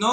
9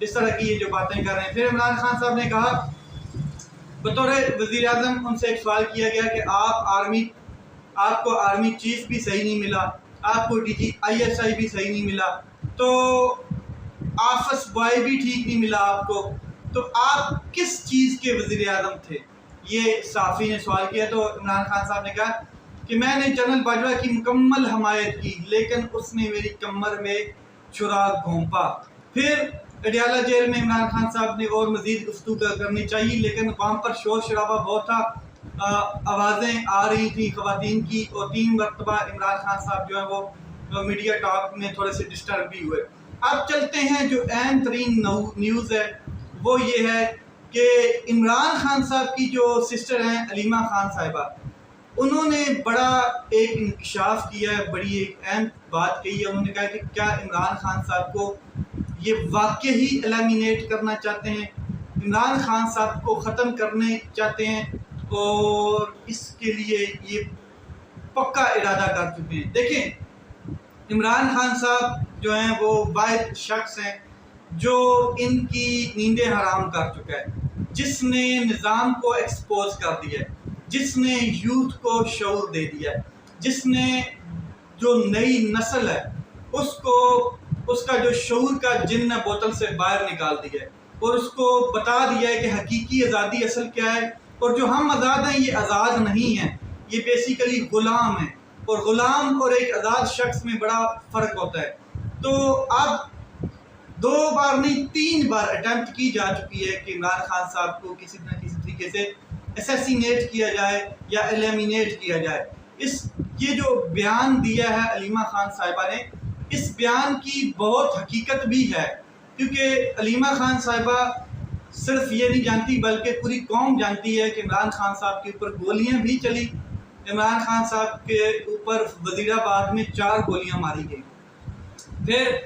اس طرح کی یہ جو باتیں کر رہے ہیں۔ پھر عمران خان صاحب نے کہا بطور وزیر اعظم ان سے ایک سوال کیا گیا کہ آپ کو آرمی چیف بھی صحیح نہیں ملا، آپ کو D G I S I بھی صحیح نہیں ملا، تو آفس بوائے بھی ٹھیک نہیں ملا آپ کو، تو آپ کس چیز کے وزیر اعظم تھے؟ یہ صحافی نے سوال کیا تو عمران خان صاحب نے کہا کہ میں نے جنرل باجوہ کی مکمل حمایت کی، لیکن اس نے میری کمر میں چھرا گھونپا۔ پھر اڈیالہ جیل میں عمران خان صاحب نے اور مزید گفتگو کرنی چاہیے، لیکن وہاں پر شور شرابہ بہت تھا، آوازیں آ رہی تھیں خواتین کی، اور 3 مرتبہ عمران خان صاحب جو ہے وہ میڈیا ٹاک میں تھوڑے سے ڈسٹرب بھی ہوئے۔ اب چلتے ہیں، جو اہم ترین نیوز ہے وہ یہ ہے کہ عمران خان صاحب کی جو سسٹر ہیں علیمہ خان صاحبہ، انہوں نے بڑا ایک انکشاف کیا ہے، بڑی ایک اہم بات کہی ہے۔ انہوں نے کہا کہ کیا عمران خان صاحب کو یہ واقعی ہی ایلیمینیٹ کرنا چاہتے ہیں، عمران خان صاحب کو ختم کرنے چاہتے ہیں، اور اس کے لیے یہ پکا ارادہ کر چکے ہیں۔ دیکھیں، عمران خان صاحب جو ہیں وہ واحد شخص ہیں جو ان کی نیندیں حرام کر چکا ہے، جس نے نظام کو ایکسپوز کر دیا ہے، جس نے یوتھ کو شعور دے دیا ہے، جس نے جو نئی نسل ہے اس کا جو شعور کا جن ہے بوتل سے باہر نکال دیا ہے، اور اس کو بتا دیا ہے کہ حقیقی آزادی اصل کیا ہے، اور جو ہم آزاد ہیں یہ آزاد نہیں ہیں، یہ بیسیکلی غلام ہیں، اور غلام اور ایک آزاد شخص میں بڑا فرق ہوتا ہے۔ تو اب 2 بار نہیں 3 بار اٹیمپٹ کی جا چکی ہے کہ عمران خان صاحب کو کسی نہ کسی طریقے سے اسیسینیٹ کیا جائے یا ایلیمینیٹ کیا جائے۔ یہ جو بیان دیا ہے علیمہ خان صاحبہ نے، اس بیان کی بہت حقیقت بھی ہے، کیونکہ علیمہ خان صاحبہ صرف یہ نہیں جانتی بلکہ پوری قوم جانتی ہے کہ عمران خان صاحب کے اوپر گولیاں بھی چلی، عمران خان صاحب کے اوپر وزیر آباد میں 4 گولیاں ماری گئی۔ پھر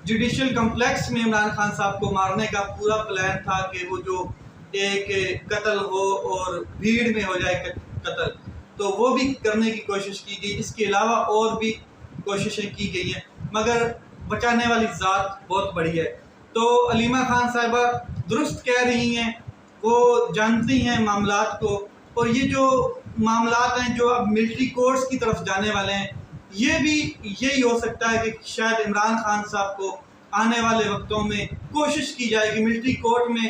جوڈیشل کمپلیکس میں عمران خان صاحب کو مارنے کا پورا پلان تھا کہ وہ جو ایک قتل ہو اور بھیڑ میں ہو جائے قتل، تو وہ بھی کرنے کی کوشش کی گئی۔ اس کے علاوہ اور بھی کوششیں کی گئی ہیں، مگر بچانے والی ذات بہت بڑی ہے۔ تو علیمہ خان صاحبہ درست کہہ رہی ہیں، وہ جانتی ہیں معاملات کو، اور یہ جو معاملات ہیں جو اب ملٹری کورٹس کی طرف جانے والے ہیں، یہ بھی یہی ہو سکتا ہے کہ شاید عمران خان صاحب کو آنے والے وقتوں میں کوشش کی جائے کہ ملٹری کورٹ میں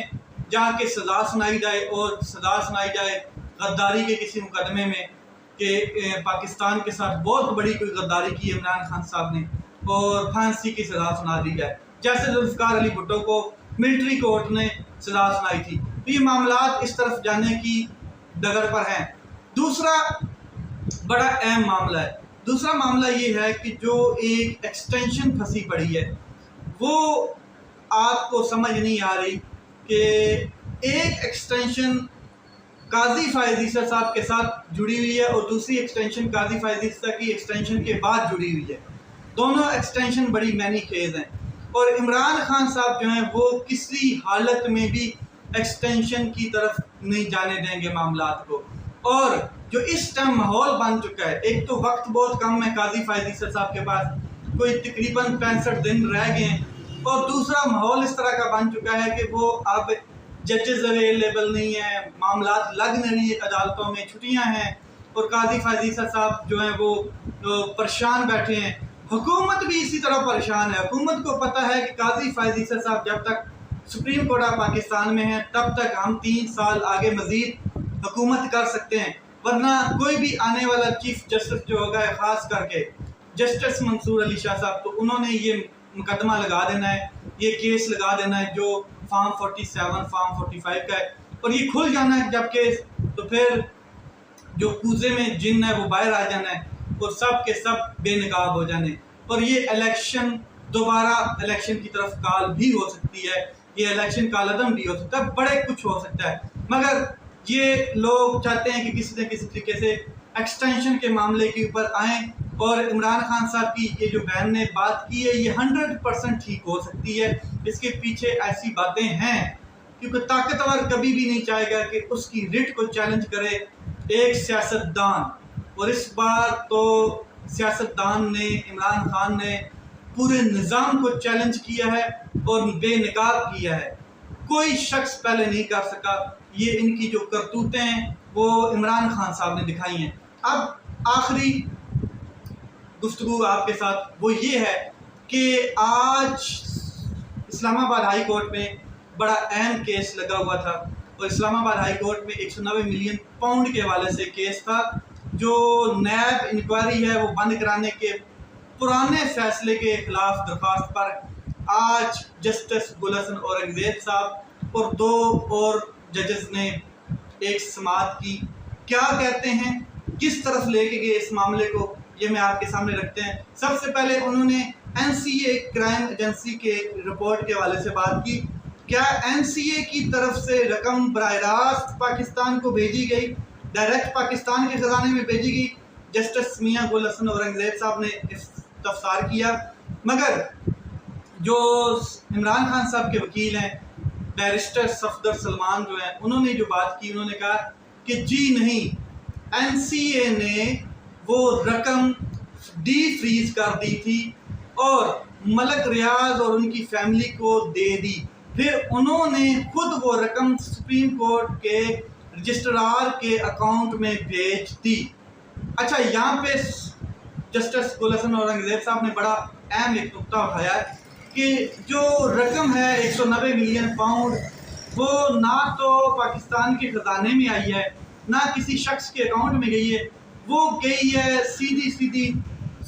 جا کے سزا سنائی جائے، اور سزا سنائی جائے غداری کے کسی مقدمے میں کہ پاکستان کے ساتھ بہت بڑی کوئی غداری کی عمران خان صاحب نے، اور پھانسی کی سزا سنا دی جائے، جیسے ذوالفقار علی بھٹو کو ملٹری کورٹ نے سزا سنائی تھی۔ تو یہ معاملات اس طرف جانے کی ڈگر پر ہیں۔ دوسرا بڑا اہم معاملہ ہے، دوسرا معاملہ یہ ہے کہ جو ایک ایکسٹینشن پھنسی پڑی ہے، وہ آپ کو سمجھ نہیں آ رہی کہ ایک ایکسٹینشن قاضی فائز عیسیٰ صاحب کے ساتھ جڑی ہوئی ہے، اور دوسری ایکسٹینشن قاضی فائز عیسیٰ کی ایکسٹینشن کے بعد جڑی ہوئی ہے۔ دونوں ایکسٹینشن بڑی مینی خیز ہیں، اور عمران خان صاحب جو ہیں وہ کسی حالت میں بھی ایکسٹینشن کی طرف نہیں جانے دیں گے معاملات کو۔ اور جو اس ٹائم ماحول بن چکا ہے، ایک تو وقت بہت کم ہے قاضی فائز عیسیٰ صاحب کے پاس، کوئی تقریباً 65 دن رہ گئے ہیں، اور دوسرا ماحول اس طرح کا بن چکا ہے کہ وہ اب ججز اویلیبل نہیں ہیں، معاملات لگ نہیں عدالتوں میں، چھٹیاں ہیں، اور قاضی فائز عیسیٰ صاحب جو ہیں وہ پریشان بیٹھے ہیں۔ حکومت بھی اسی طرح پریشان ہے، حکومت کو پتہ ہے کہ قاضی فائز عیسیٰ صاحب جب تک سپریم کورٹ آف پاکستان میں ہیں تب تک ہم 3 سال آگے مزید حکومت کر سکتے ہیں، ورنہ کوئی بھی آنے والا چیف جسٹس جو ہوگا، خاص کر کے جسٹس منصور علی شاہ صاحب، تو انہوں نے یہ مقدمہ لگا دینا ہے، یہ کیس لگا دینا ہے جو فارم 47 فارم 45 کا ہے، اور یہ کھل جانا ہے جب کیس، تو پھر جو کوزے میں جن ہے وہ باہر آ جانا ہے، اور سب کے سب بے نقاب ہو جانے، اور یہ الیکشن دوبارہ الیکشن کی طرف کال بھی ہو سکتی ہے، یہ الیکشن کال عدم بھی ہو سکتا ہے، بڑے کچھ ہو سکتا ہے۔ مگر یہ لوگ چاہتے ہیں کہ کسی نہ کسی طریقے سے ایکسٹینشن کے معاملے کے اوپر آئیں، اور عمران خان صاحب کی یہ جو بہن نے بات کی ہے یہ 100% ٹھیک ہو سکتی ہے۔ اس کے پیچھے ایسی باتیں ہیں، کیونکہ طاقتور کبھی بھی نہیں چاہے گا کہ اس کی رٹ کو چیلنج کرے ایک سیاستدان، اور اس بار تو سیاستدان نے، عمران خان نے پورے نظام کو چیلنج کیا ہے اور بے نقاب کیا ہے. کوئی شخص پہلے نہیں کر سکا. یہ ان کی جو کرتوتیں ہیں وہ عمران خان صاحب نے دکھائی ہیں. اب آخری گفتگو آپ کے ساتھ وہ یہ ہے کہ آج اسلام آباد ہائی کورٹ میں بڑا اہم کیس لگا ہوا تھا، اور اسلام آباد ہائی کورٹ میں 190 ملین پاؤنڈ کے حوالے سے کیس تھا. جو نیب انکوائری ہے وہ بند کرانے کے پرانے فیصلے کے خلاف درخواست پر آج جسٹس گل حسن اورنگزیب صاحب اور 2 اور ججز نے ایک سماعت کی. کیا کہتے ہیں، کس طرف لے کے گئے اس معاملے کو، یہ میں آپ کے سامنے رکھتے ہیں. سب سے پہلے انہوں نے NCA کرائم ایجنسی کے رپورٹ کے حوالے سے بات کی. کیا NCA کی طرف سے رقم براہ راست پاکستان کو بھیجی گئی، ڈائریکٹ پاکستان کے خزانے میں بھیجی گئی؟ جسٹس میاں گل حسن اورنگزیب صاحب نے استفسار کیا. مگر جو عمران خان صاحب کے وکیل ہیں بیرسٹر صفدر سلمان جو ہیں، انہوں نے جو بات کی، انہوں نے کہا کہ جی نہیں، NCA نے وہ رقم ڈی فریز کر دی تھی اور ملک ریاض اور ان کی فیملی کو دے دی. پھر انہوں نے خود وہ رقم سپریم کورٹ کے رجسٹرار کے اکاؤنٹ میں بھیج دی. اچھا، یہاں پہ جسٹس گل حسن اورنگزیب صاحب نے بڑا اہم ایک نقطہ اٹھایا ہے کہ جو رقم ہے 190 ملین پاؤنڈ، وہ نہ تو پاکستان کے خزانے میں آئی ہے، نہ کسی شخص کے اکاؤنٹ میں گئی ہے، وہ گئی ہے سیدھی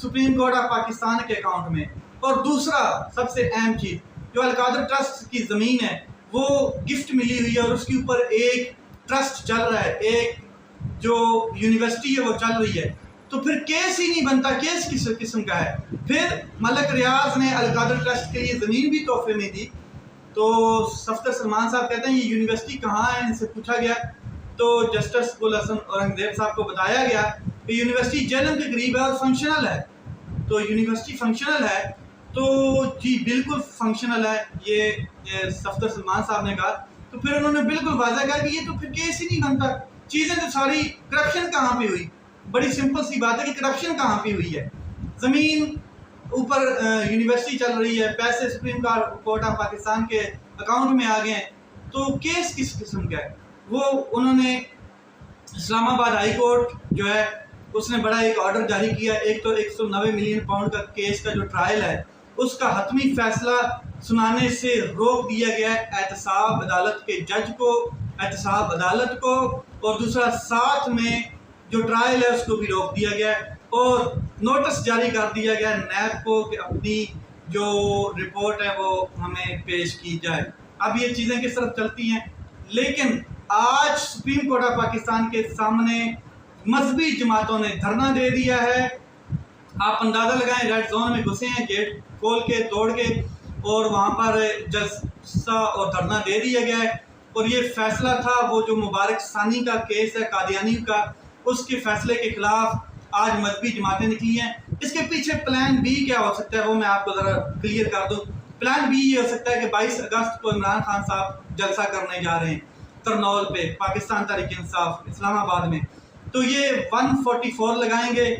سپریم کورٹ آف پاکستان کے اکاؤنٹ میں. اور دوسرا سب سے اہم چیز، جو القادر ٹرسٹ کی زمین ہے وہ گفٹ ملی ہوئی ہے اور اس کے اوپر ایک ٹرسٹ چل رہا ہے، ایک جو یونیورسٹی ہے وہ چل رہی ہے. تو پھر کیس ہی نہیں بنتا، کیس کس قسم کا ہے؟ پھر ملک ریاض نے القادر ٹرسٹ کے لیے زمین بھی تحفے میں دی. تو صفدر سلمان صاحب کہتے ہیں یہ یونیورسٹی کہاں ہے، ان سے پوچھا گیا تو جسٹس گل حسن اورنگزیب صاحب کو بتایا گیا کہ یونیورسٹی جہلم کے قریب ہے اور فنکشنل ہے. تو یونیورسٹی فنکشنل ہے تو جی بالکل فنکشنل ہے، یہ صفدر سلمان صاحب نے کہا. تو پھر انہوں نے بالکل واضح کہا کہ یہ تو پھر کیس ہی نہیں بنتا. چیزیں تو ساری، کرپشن کہاں پہ ہوئی؟ بڑی سمپل سی بات ہے کہ کرپشن کہاں پہ ہوئی ہے؟ زمین اوپر یونیورسٹی چل رہی ہے، پیسے سپریم کورٹ آف پاکستان کے اکاؤنٹ میں آ گئے ہیں، تو کیس کس قسم کا ہے؟ وہ انہوں نے اسلام آباد ہائی کورٹ جو ہے اس نے بڑا ایک آرڈر جاری کیا. ایک تو 190 ملین پاؤنڈ کا کیس کا جو ٹرائل ہے اس کا حتمی فیصلہ سنانے سے روک دیا گیا ہے احتساب عدالت کے جج کو، احتساب عدالت کو، اور دوسرا ساتھ میں جو ٹرائل ہے اس کو بھی روک دیا گیا ہے، اور نوٹس جاری کر دیا گیا ہے نیب کو کہ اپنی جو رپورٹ ہے وہ ہمیں پیش کی جائے. اب یہ چیزیں کس طرف چلتی ہیں، لیکن آج سپریم کورٹ آف پاکستان کے سامنے مذہبی جماعتوں نے دھرنا دے دیا ہے. آپ اندازہ لگائیں، ریڈ زون میں گھسے ہیں، گیٹ کھول کے توڑ کے، اور وہاں پر جلسہ اور دھرنا دے دیا گیا ہے. اور یہ فیصلہ تھا وہ جو مبارک ثانی کا کیس ہے قادیانی کا، اس کے فیصلے کے خلاف آج مذہبی جماعتیں نکلی ہیں. اس کے پیچھے پلان بی کیا ہو سکتا ہے وہ میں آپ کو ذرا کلیئر کر دوں. پلان بی یہ ہو سکتا ہے کہ 22 اگست کو عمران خان صاحب جلسہ کرنے جا رہے ہیں ترنول پہ، پاکستان تحریک انصاف اسلام آباد میں. تو یہ 144 لگائیں گے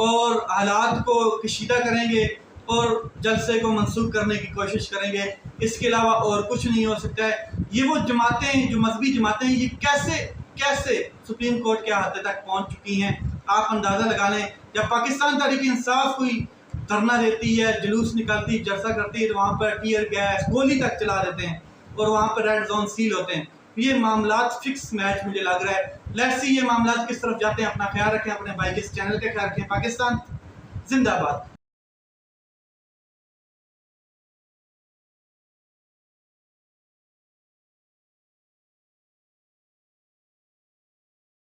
اور حالات کو کشیدہ کریں گے اور جلسے کو منسوخ کرنے کی کوشش کریں گے. اس کے علاوہ اور کچھ نہیں ہو سکتا ہے. یہ وہ جماعتیں، جو مذہبی جماعتیں ہیں، یہ کیسے سپریم کورٹ کے احاطے تک پہنچ چکی ہیں آپ اندازہ لگا لیں. جب پاکستان تحریک انصاف کوئی دھرنا دیتی ہے، جلوس نکلتی، جلسہ کرتی ہے، تو وہاں پر ٹیئر گیس، گولی تک چلا دیتے ہیں اور وہاں پر ریڈ زون سیل ہوتے ہیں. یہ معاملات فکس میچ مجھے لگ رہا ہے. لیٹس سی یہ معاملات کس طرف جاتے ہیں. اپنا خیال رکھیں، اپنے بھائی کے اس چینل کا خیال رکھیں. پاکستان زندہ باد.